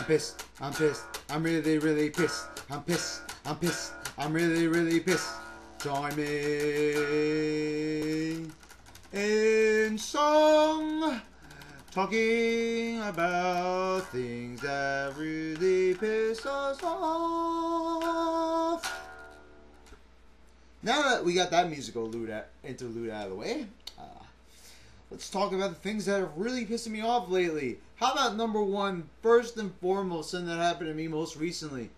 I'm pissed. I'm pissed. I'm really, really pissed. I'm pissed. I'm pissed. I'm really, really pissed. Join me in song, talking about things that really piss us off. Now that we got that musical interlude out of the way, let's talk about the things that are really pissing me off lately. How about number one, first and foremost, something that happened to me most recently.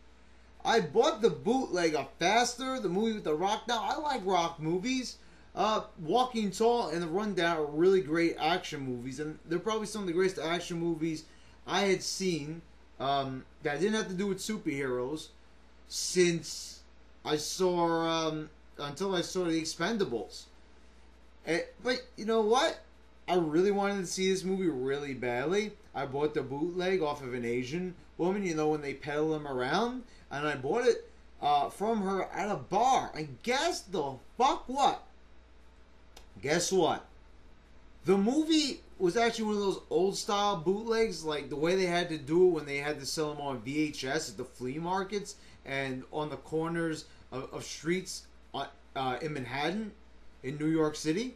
I bought the bootleg of Faster, the movie with The Rock. Now, I like rock movies. Walking Tall and The Rundown are really great action movies, and they're probably some of the greatest action movies I had seen that didn't have to do with superheroes since I saw, until I saw The Expendables. But you know what? I really wanted to see this movie really badly. I bought the bootleg off of an Asian woman, you know, when they peddle them around. And I bought it from her at a bar. And guess the fuck what? Guess what? The movie was actually one of those old style bootlegs, like the way they had to do it when they had to sell them on VHS at the flea markets and on the corners of streets in Manhattan, in New York City.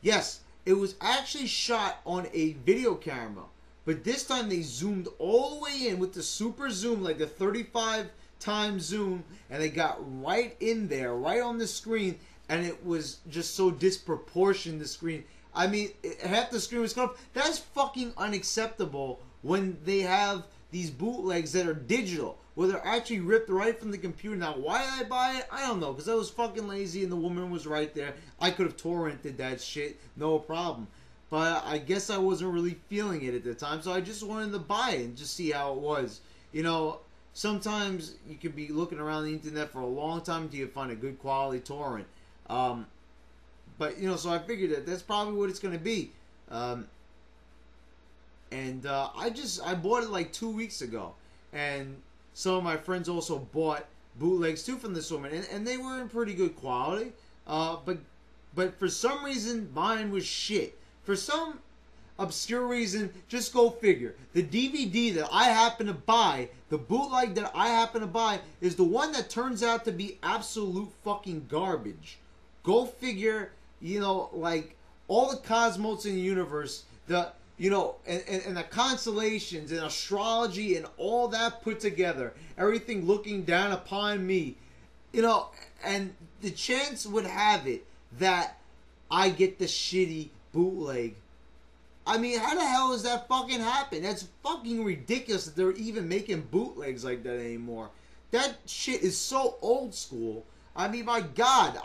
Yes, it was actually shot on a video camera. But this time they zoomed all the way in with the super zoom, like the 35 times zoom, and they got right in there, right on the screen, and it was just so disproportionate, the screen. I mean, half the screen was cut off. That's fucking unacceptable when they have these bootlegs that are digital, where they're actually ripped right from the computer. Now, why did I buy it? I don't know, because I was fucking lazy and the woman was right there. I could have torrented that shit, no problem. But I guess I wasn't really feeling it at the time, so I just wanted to buy it and just see how it was. You know, sometimes you could be looking around the internet for a long time until you find a good quality torrent. But, you know, so I figured that that's probably what it's going to be. I bought it like 2 weeks ago. And some of my friends also bought bootlegs too from this woman. And they were in pretty good quality. But for some reason, mine was shit. For some obscure reason, just go figure. The DVD that I happen to buy, the bootleg that I happen to buy, is the one that turns out to be absolute fucking garbage. Go figure, you know, like all the cosmos in the universe, and the constellations and astrology and all that put together, everything looking down upon me, you know, and the chance would have it that I get the shitty bootleg. I mean, how the hell does that fucking happen? That's fucking ridiculous that they're even making bootlegs like that anymore. That shit is so old school. I mean, my God.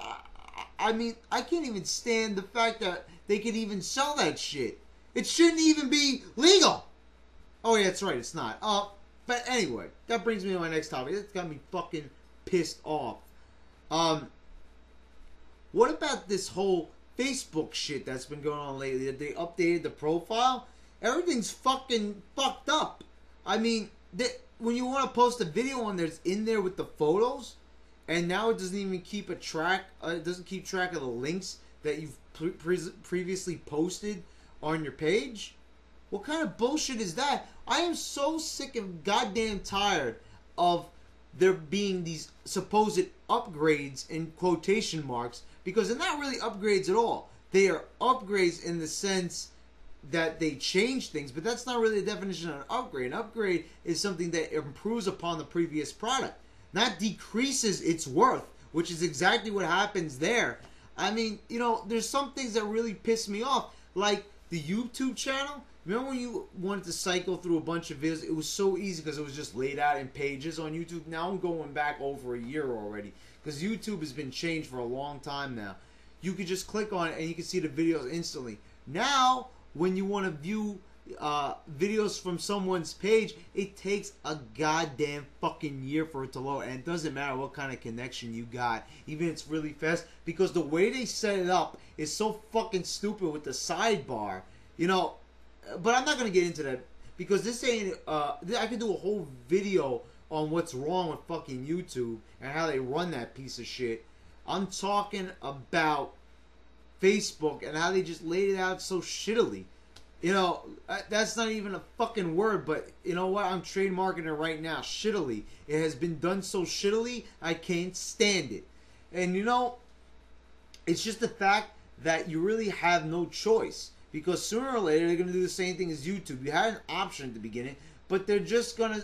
I mean, I can't even stand the fact that they could even sell that shit. It shouldn't even be legal. Oh, yeah, that's right. It's not. But anyway, that brings me to my next topic. It's got me fucking pissed off. What about this whole Facebook shit that's been going on lately? That they updated the profile? Everything's fucking fucked up. I mean, when you want to post a video on there, it's in there with the photos, and now it doesn't even keep a track. It doesn't keep track of the links that you've previously posted on your page. What kind of bullshit is that? I am so sick and goddamn tired of there being these supposed upgrades in quotation marks, because they're not really upgrades at all. They are upgrades in the sense that they change things, but that's not really the definition of an upgrade. An upgrade is something that improves upon the previous product, not decreases its worth, which is exactly what happens there. I mean, you know, there's some things that really piss me off, like the YouTube channel. Remember when you wanted to cycle through a bunch of videos? It was so easy because it was just laid out in pages on YouTube. Now I'm going back over a year already, because YouTube has been changed for a long time now. You could just click on it and you can see the videos instantly. Now, when you want to view videos from someone's page, it takes a goddamn fucking year for it to load. And it doesn't matter what kind of connection you got, even if it's really fast, because the way they set it up is so fucking stupid with the sidebar. You know, but I'm not going to get into that, because this ain't, I could do a whole video on what's wrong with fucking YouTube and how they run that piece of shit. I'm talking about Facebook and how they just laid it out so shittily. You know, that's not even a fucking word, but you know what? I'm trademarking it right now. Shittily. It has been done so shittily, I can't stand it. And you know, it's just the fact that you really have no choice. Because sooner or later they're gonna do the same thing as YouTube. You had an option at the beginning, but they're just gonna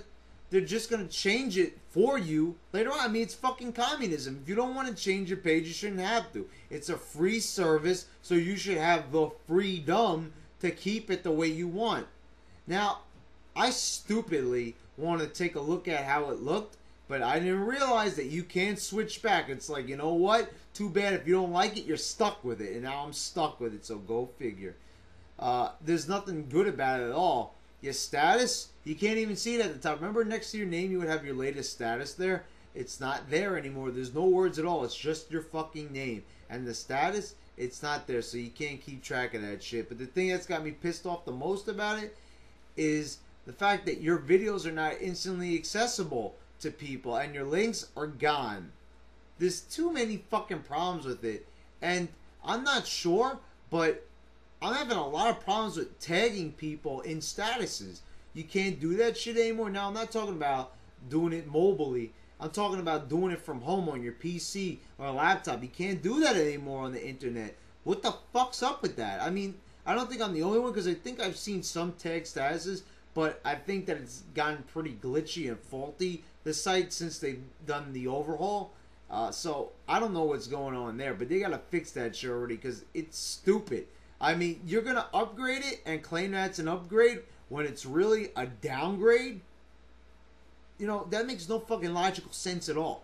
change it for you later on. I mean, it's fucking communism. If you don't want to change your page, you shouldn't have to. It's a free service, so you should have the freedom to keep it the way you want. Now, I stupidly wanted to take a look at how it looked, but I didn't realize that you can't switch back. It's like, you know what? Too bad if you don't like it, you're stuck with it. And now I'm stuck with it, so go figure. There's nothing good about it at all. Your status, you can't even see it at the top. Remember next to your name you would have your latest status there? It's not there anymore. There's no words at all. It's just your fucking name. And the status, it's not there, so you can't keep track of that shit. But the thing that's got me pissed off the most about it is the fact that your videos are not instantly accessible to people and your links are gone. There's too many fucking problems with it. And I'm not sure, but I'm having a lot of problems with tagging people in statuses. You can't do that shit anymore. Now, I'm not talking about doing it mobilely. I'm talking about doing it from home on your PC or a laptop. You can't do that anymore on the internet. What the fuck's up with that? I mean, I don't think I'm the only one, because I think I've seen some tag statuses, but I think that it's gotten pretty glitchy and faulty, the site, since they've done the overhaul. So I don't know what's going on there, but they gotta fix that shit already, because it's stupid. I mean, you're gonna upgrade it and claim that's an upgrade when it's really a downgrade? You know, that makes no fucking logical sense at all.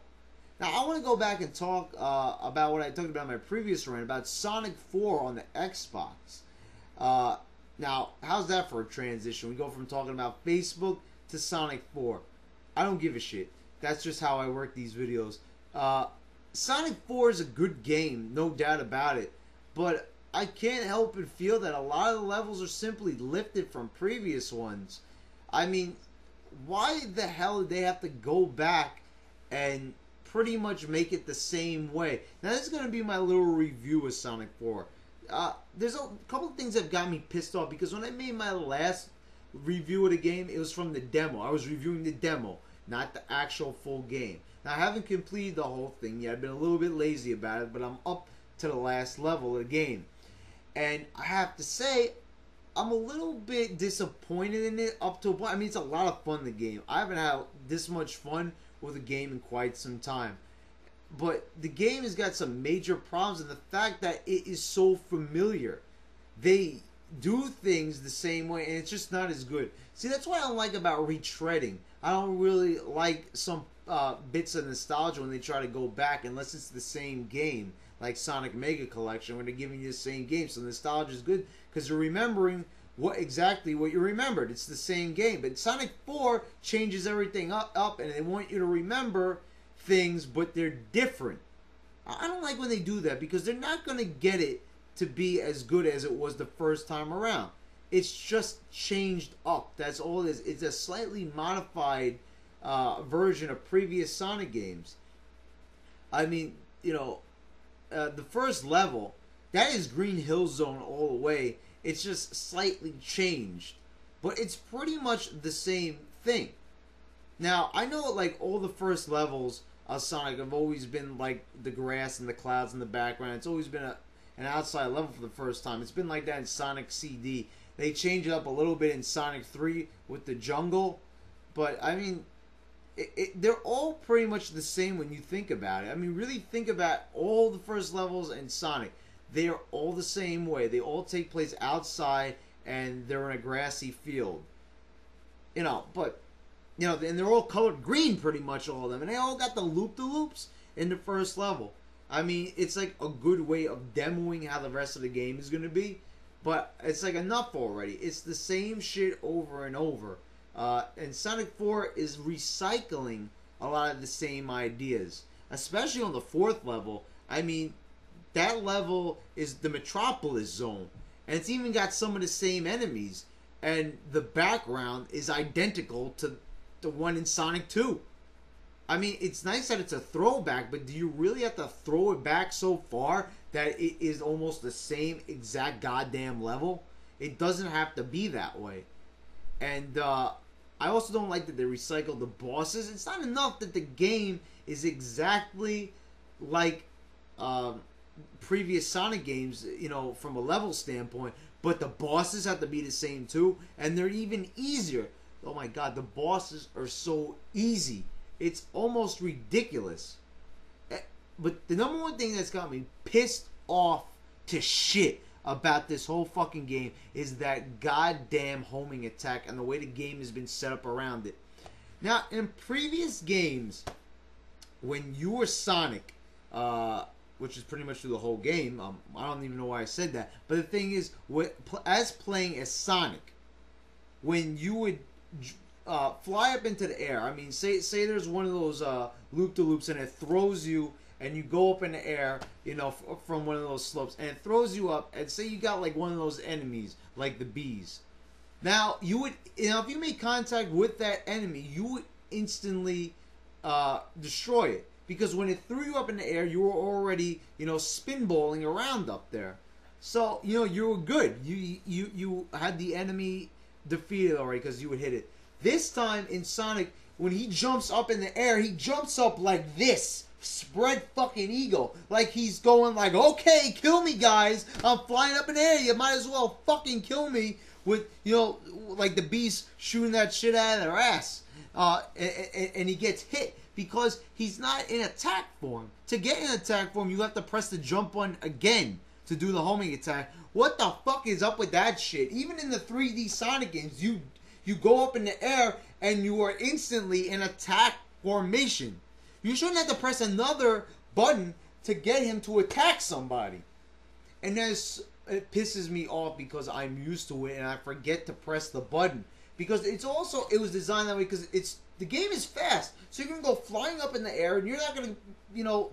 Now, I want to go back and talk about what I talked about in my previous rant about Sonic 4 on the Xbox. Now, how's that for a transition? We go from talking about Facebook to Sonic 4. I don't give a shit. That's just how I work these videos. Sonic 4 is a good game, no doubt about it. But I can't help but feel that a lot of the levels are simply lifted from previous ones. I mean, why the hell did they have to go back and pretty much make it the same way? Now, this is going to be my little review of Sonic 4. There's a couple of things that got me pissed off, because when I made my last review of the game, it was from the demo. I was reviewing the demo, not the actual full game. Now, I haven't completed the whole thing yet. I've been a little bit lazy about it, but I'm up to the last level of the game. And I have to say, I'm a little bit disappointed in it up to a point. I mean, it's a lot of fun, the game. I haven't had this much fun with a game in quite some time. But the game has got some major problems, and the fact that it is so familiar. They do things the same way, and it's just not as good. See, that's what I don't like about retreading. I don't really like some bits of nostalgia when they try to go back, unless it's the same game, like Sonic Mega Collection, where they're giving you the same game. So nostalgia is good, because you're remembering exactly what you remembered. It's the same game. But Sonic 4 changes everything up, and they want you to remember things, but they're different. I don't like when they do that, because they're not going to get it to be as good as it was the first time around. It's just changed up. That's all it is. It's a slightly modified version of previous Sonic games. I mean, you know, the first level, that is Green Hill Zone all the way. It's just slightly changed, but it's pretty much the same thing. Now, I know, like, all the first levels of Sonic have always been like the grass and the clouds in the background. It's always been an outside level for the first time. It's been like that in Sonic CD. They changed it up a little bit in Sonic 3 with the jungle, but I mean, they're all pretty much the same when you think about it. I mean, really think about all the first levels in Sonic. They are all the same way. They all take place outside, and they're in a grassy field. You know, but, you know, and they're all colored green, pretty much, all of them. And they all got the loop-de-loops in the first level. I mean, it's like a good way of demoing how the rest of the game is going to be. But it's like enough already. It's the same shit over and over. And Sonic 4 is recycling a lot of the same ideas. Especially on the fourth level. I mean, that level is the Metropolis Zone. And it's even got some of the same enemies. And the background is identical to the one in Sonic 2. I mean, it's nice that it's a throwback, but do you really have to throw it back so far that it is almost the same exact goddamn level? It doesn't have to be that way. And I also don't like that they recycle the bosses. It's not enough that the game is exactly like previous Sonic games, you know, from a level standpoint, but the bosses have to be the same too, and they're even easier. Oh my god, the bosses are so easy. It's almost ridiculous. But the number one thing that's got me pissed off to shit about this whole fucking game is that goddamn homing attack and the way the game has been set up around it. Now, in previous games, when you were Sonic, which is pretty much through the whole game, I don't even know why I said that, but the thing is, as playing as Sonic, when you would fly up into the air, I mean, say there's one of those loop-de-loops and it throws you, and you go up in the air, you know, from one of those slopes, and it throws you up, and say you got like one of those enemies, like the bees. Now, if you make contact with that enemy, you would instantly destroy it. Because when it threw you up in the air, you were already, you know, spinballing around up there. So, you know, you were good. You had the enemy defeated already because you would hit it. This time in Sonic, when he jumps up in the air, he jumps up like this. Spread fucking eagle. Like he's going like, okay, kill me, guys. I'm flying up in the air. You might as well fucking kill me with, you know, like the bees shooting that shit out of their ass. And he gets hit because he's not in attack form. To get in attack form, you have to press the jump button again to do the homing attack. What the fuck is up with that shit? Even in the 3D Sonic games, you go up in the air and you are instantly in attack formation. You shouldn't have to press another button to get him to attack somebody. And it pisses me off because I'm used to it and I forget to press the button. Because it was designed that way because the game is fast. So you're going to go flying up in the air and you're not going to, you know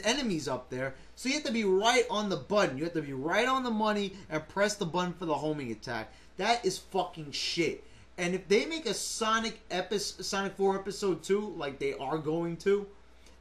enemies up there. So you have to be right on the button. You have to be right on the money and press the button for the homing attack. That is fucking shit. And if they make a Sonic 4 Episode 2, like they are going to,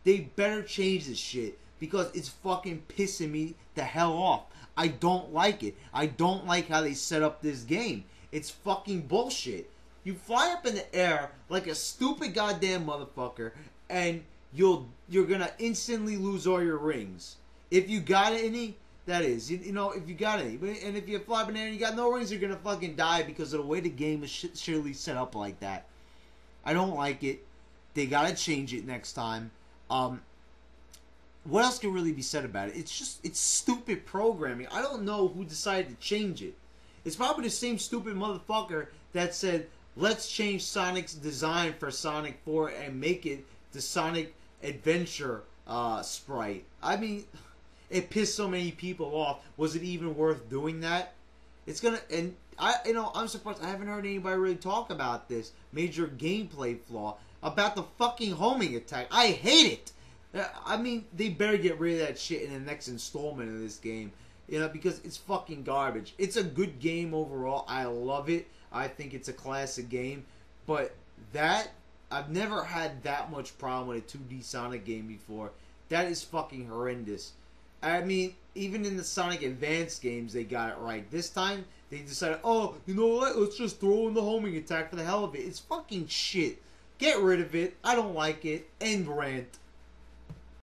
they better change this shit. Because it's fucking pissing me the hell off. I don't like it. I don't like how they set up this game. It's fucking bullshit. You fly up in the air like a stupid goddamn motherfucker, and you're gonna instantly lose all your rings. If you got any, that is, you know, if you got any. And if you fly up in the air and you got no rings, you're gonna fucking die because of the way the game is surely set up like that. I don't like it. They gotta change it next time. What else can really be said about it? It's stupid programming. I don't know who decided to change it. It's probably the same stupid motherfucker that said, let's change Sonic's design for Sonic 4 and make it the Sonic Adventure sprite. I mean, it pissed so many people off. Was it even worth doing that? I'm surprised I haven't heard anybody really talk about this major gameplay flaw about the fucking homing attack. I hate it. I mean, they better get rid of that shit in the next installment of this game. You know, because it's fucking garbage. It's a good game overall. I love it. I think it's a classic game. But I've never had that much problem with a 2D Sonic game before. That is fucking horrendous. I mean, even in the Sonic Advance games, they got it right. This time, they decided, oh, you know what? Let's just throw in the homing attack for the hell of it. It's fucking shit. Get rid of it. I don't like it. End rant.